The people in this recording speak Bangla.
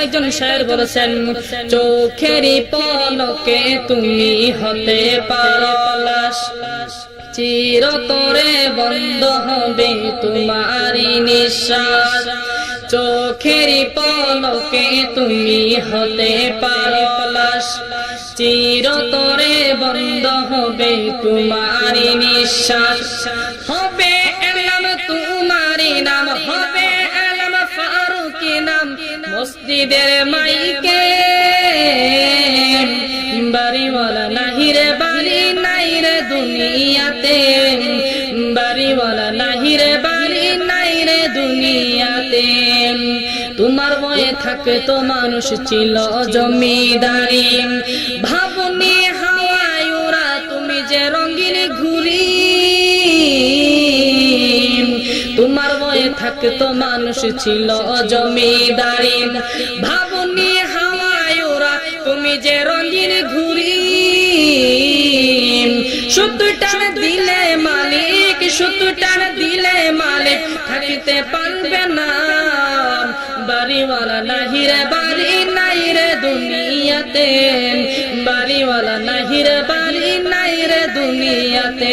একজন শায়ের বলেছেন, চোখেরই পলকে তুমি হতে পারো লাশ, চিরতরে বন্ধ হবে তোমারই নিঃশ্বাস। চোখেরই পলকে তুমি হতে পারো লাশ, চিরতরে বন্ধ হবে তোমারই নিঃশ্বাস। হবে এলাম তোমারই নাম, হবে এলাম ফারুকি নাম মসজিদের মাইকে। বাড়িওয়ালা নাহি রে বাড়ি নাই রে দুনিয়াতে, বাড়িওয়ালা নাহি রে বাড়ি নাই রে দুনিয়াতে। তোমার বয়ে থাকে তো মানুষ ছিল জমিদারি, ভাবনি হাওয়ায় ওরা তুমি যে রঙিন ঘুরি। তোমার বয়ে থাকে তো মানুষ ছিল জমিদারি, ভাবনি হাওয়ায় ওরা তুমি যে রঙিন ঘুরি। 70 টাকা দিলে মালিক, 70 টাকা দিলে মালিক থাকিতে পারবে না। বাড়িওয়ালা নাহি রে বাড়ি নাই রে দুনিয়াতে, বাড়িওয়ালা নাহি রে বাড়ি নাই রে দুনিয়াতে।